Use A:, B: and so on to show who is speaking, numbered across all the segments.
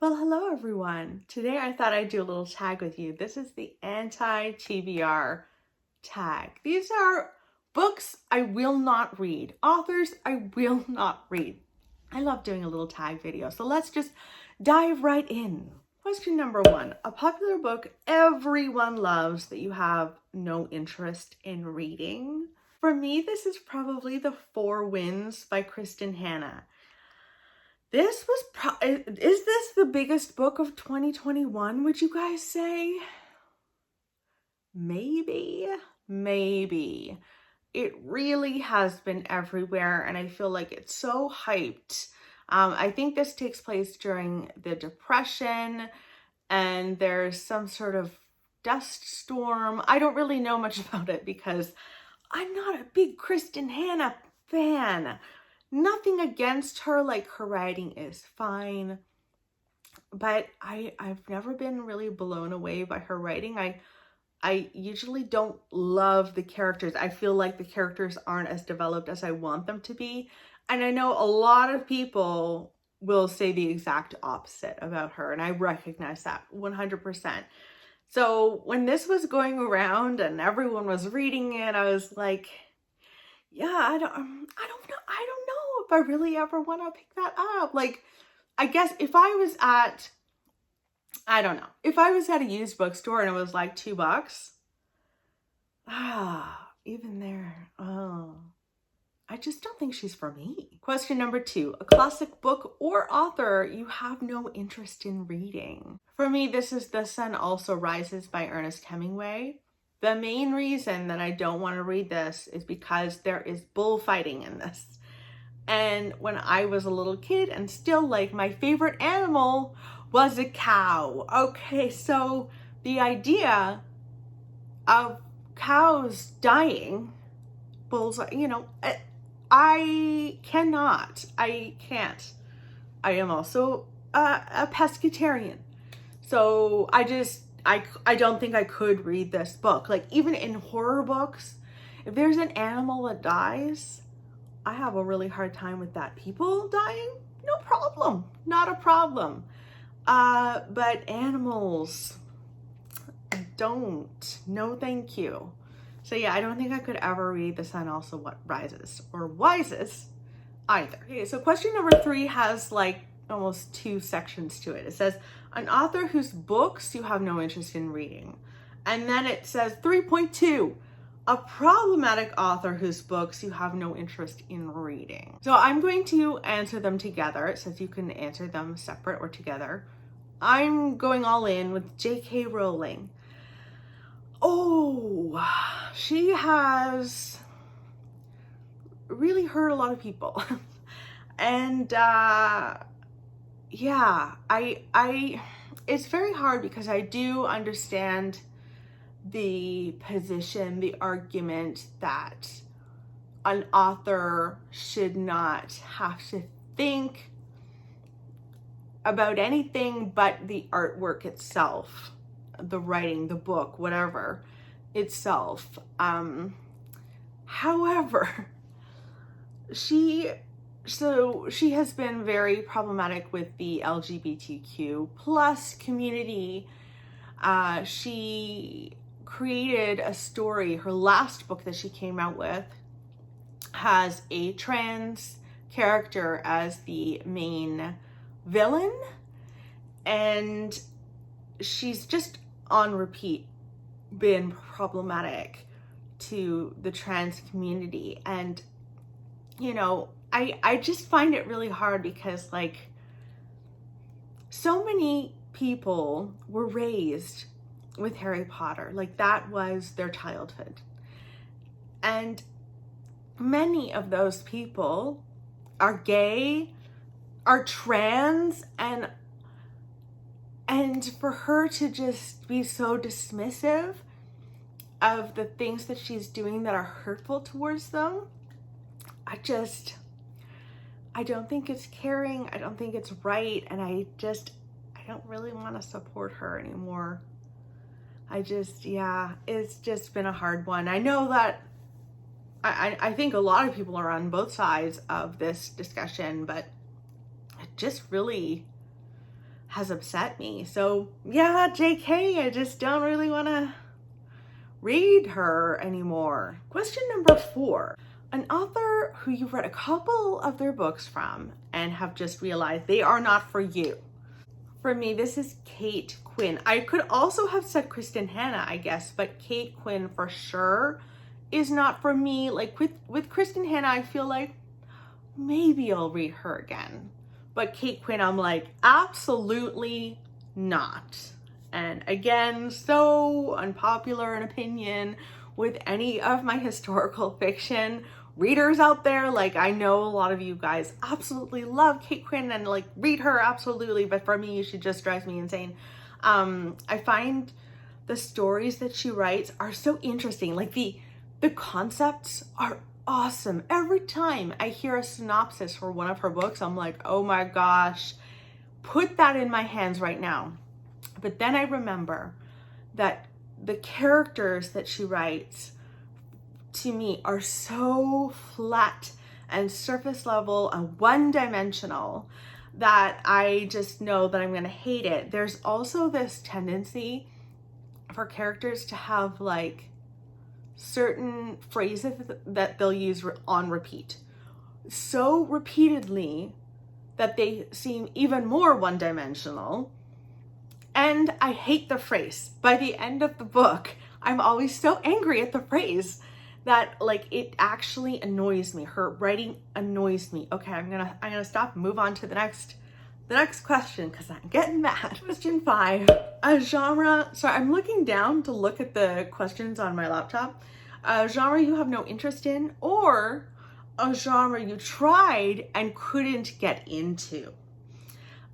A: Well, hello everyone. Today I thought I'd do a little tag with you. This is the anti-TBR tag. These are books I will not read, authors I will not read. I love doing a little tag video, so let's just dive right in. Question number 1, a popular book everyone loves that you have no interest in reading. For me, this is probably The Four Winds by KRISTIN Hannah. This was is this the biggest book of 2021, would you guys say? Maybe. It really has been everywhere, and I feel like it's so hyped. I think this takes place during the Depression, and there's some sort of dust storm. I don't really know much about it because I'm not a big KRISTIN Hannah fan. Nothing against her, like her writing is fine, but I've never been really blown away by her writing. I usually don't love the characters. I feel like the characters aren't as developed as I want them to be. And I know a lot of people will say the exact opposite about her, and I recognize that 100%. So when this was going around and everyone was reading it, I was like, yeah, I don't know if I really ever want to pick that up. Like, I guess if I was at, I don't know, if I was at a used bookstore and it was like $2, even there, I just don't think she's for me. Question number 2, a classic book or author you have no interest in reading. For me, this is The Sun Also Rises by Ernest Hemingway. The main reason that I don't want to read this is because there is bullfighting in this. And when I was a little kid and still, like, my favorite animal was a cow. Okay, so the idea of cows dying, bulls, you know, I can't. I am also a pescatarian. So I don't think I could read this book. Like, even in horror books, if there's an animal that dies, I have a really hard time with that. People dying, no problem, not a problem. But animals, no thank you. So yeah, I don't think I could ever read The Sun Also Rises or Wises either. Okay, so question number 3 has like almost 2 sections to it. It says, an author whose books you have no interest in reading. And then it says 3.2, a problematic author whose books you have no interest in reading. So I'm going to answer them together. It says you can answer them separate or together. I'm going all in with J.K. Rowling. Oh, she has really hurt a lot of people. And yeah, it's very hard because I do understand the position, the argument that an author should not have to think about anything but the artwork itself, the writing, the book, whatever itself. However, she has been very problematic with the LGBTQ plus community. She created a story. Her last book that she came out with has a trans character as the main villain, and she's just on repeat been problematic to the trans community. And you know, I just find it really hard because, like, so many people were raised with Harry Potter. Like, that was their childhood. And many of those people are gay, are trans, and for her to just be so dismissive of the things that she's doing that are hurtful towards them, I don't think it's caring. I don't think it's right. And I don't really want to support her anymore. Yeah, it's just been a hard one. I know that I think a lot of people are on both sides of this discussion, but it just really has upset me. So yeah, JK, I just don't really want to read her anymore. Question number 4. An author who you've read a couple of their books from and have just realized they are not for you. For me, this is Kate Quinn. I could also have said KRISTIN Hanna, I guess, but Kate Quinn for sure is not for me. Like with KRISTIN Hanna, I feel like maybe I'll read her again. But Kate Quinn, I'm like, absolutely not. And again, so unpopular an opinion with any of my historical fiction readers out there. Like, I know a lot of you guys absolutely love Kate Quinn and like read her, absolutely, but for me, she just drives me insane. I find the stories that she writes are so interesting. Like the concepts are awesome. Every time I hear a synopsis for one of her books, I'm like, oh my gosh, put that in my hands right now. But then I remember that the characters that she writes to me are so flat and surface level and one-dimensional that I just know that I'm going to hate it. There's also this tendency for characters to have like certain phrases that they'll use on repeat so repeatedly that they seem even more one-dimensional. And I hate the phrase. By the end of the book, I'm always so angry at the phrase that like it actually annoys me. Her writing annoys me. Okay, I'm gonna stop and move on to the next question because I'm getting mad. Question 5. A genre. Sorry, I'm looking down to look at the questions on my laptop. A genre you have no interest in, or a genre you tried and couldn't get into.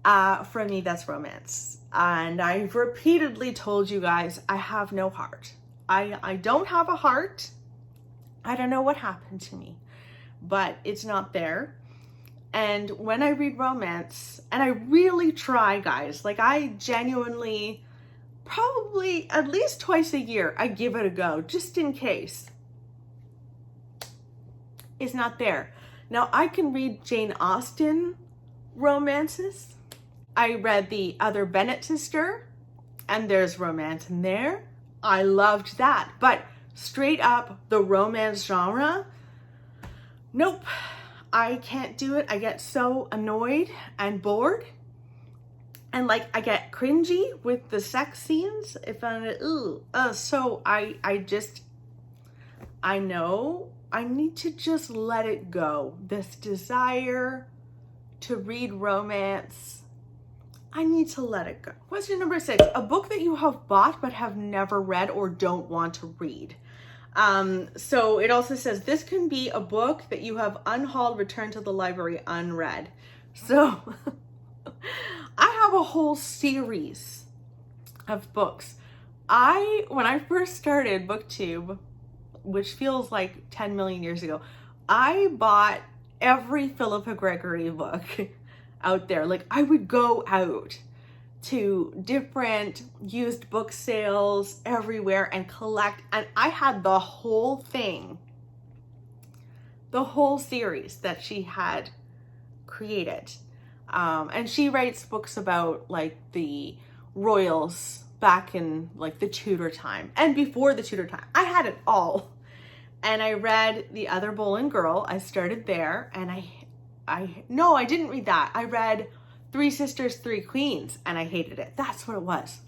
A: For me, that's romance. And I've repeatedly told you guys, I have no heart. I don't have a heart. I don't know what happened to me, but it's not there. And when I read romance, and I really try, guys, like I genuinely, probably at least twice a year, I give it a go, just in case. It's not there. Now, I can read Jane Austen romances. I read The Other Bennett Sister, and there's romance in there. I loved that. But straight up, the romance genre, nope. I can't do it. I get so annoyed and bored. And like, I get cringy with the sex scenes. If I'm, so I know I need to just let it go. This desire to read romance, I need to let it go. Question number 6, a book that you have bought but have never read or don't want to read. So it also says this can be a book that you have unhauled, returned to the library unread. So I have a whole series of books. When I first started BookTube, which feels like 10 million years ago, I bought every Philippa Gregory book out there. Like, I would go out to different used book sales everywhere and collect, and I had the whole thing, the whole series that she had created. And she writes books about like the royals back in like the Tudor time and before the Tudor time. I had it all. And I read The Other Boleyn Girl. I started there, and no, I didn't read that. I read Three Sisters, Three Queens, and I hated it. That's what it was.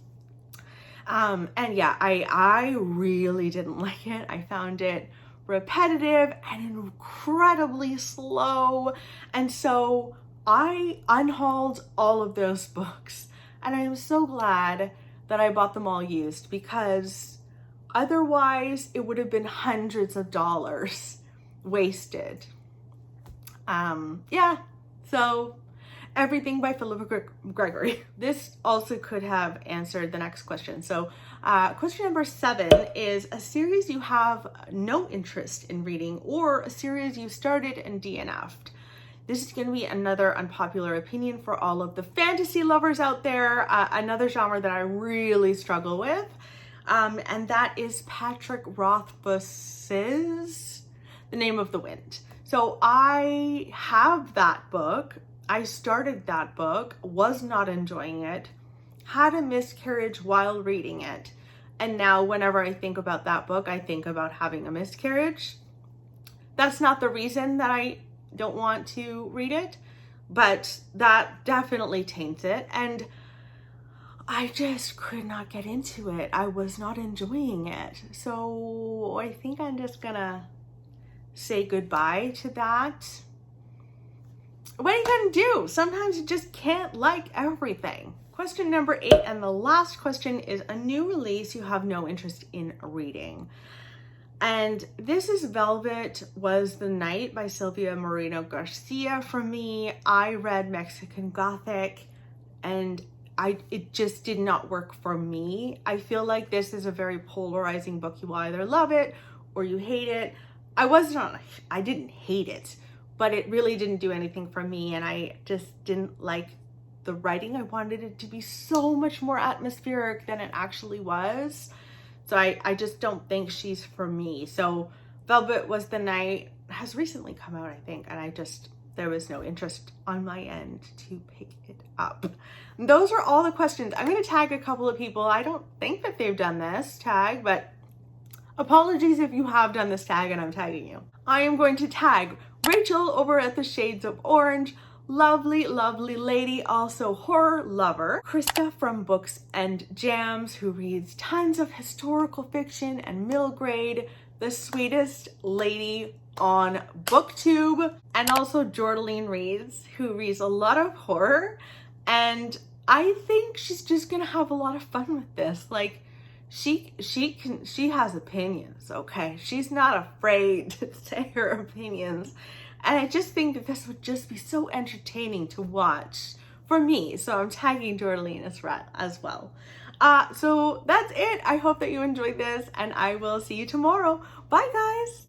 A: And yeah, I really didn't like it. I found it repetitive and incredibly slow. And so I unhauled all of those books, and I am so glad that I bought them all used, because otherwise it would have been hundreds of dollars wasted. Yeah, so everything by Philippa Gregory. This also could have answered the next question. So question number 7 is a series you have no interest in reading, or a series you started and DNF'd. This is going to be another unpopular opinion for all of the fantasy lovers out there. Another genre that I really struggle with. And that is Patrick Rothfuss's The Name of the Wind. So I have that book. I started that book, was not enjoying it, had a miscarriage while reading it. And now whenever I think about that book, I think about having a miscarriage. That's not the reason that I don't want to read it, but that definitely taints it. And I just could not get into it. I was not enjoying it. So I think I'm just gonna say goodbye to that. What are you gonna do? Sometimes you just can't like everything. Question number 8, and the last question, is a new release you have no interest in reading. And this is Velvet Was the Night by Silvia Moreno Garcia for me. I read Mexican Gothic and it just did not work for me. I feel like this is a very polarizing book. You either love it or you hate it. I didn't hate it, but it really didn't do anything for me, and I just didn't like the writing. I wanted it to be so much more atmospheric than it actually was. So I just don't think she's for me. So Velvet Was the Night has recently come out, I think, and there was no interest on my end to pick it up. Those are all the questions. I'm going to tag a couple of people. I don't think that they've done this tag, but apologies if you have done this tag and I'm tagging you. I am going to tag Rachel over at the Shades of Orange, lovely, lovely lady, also horror lover. Krista from Books and Jams, who reads tons of historical fiction and middle grade, the sweetest lady on BookTube. And also Jordaline Reads, who reads a lot of horror, and I think she's just gonna have a lot of fun with this. Like, she has opinions, okay? She's not afraid to say her opinions. And I just think that this would just be so entertaining to watch for me. So I'm tagging Jordaline as well. So that's it. I hope that you enjoyed this, and I will see you tomorrow. Bye, guys.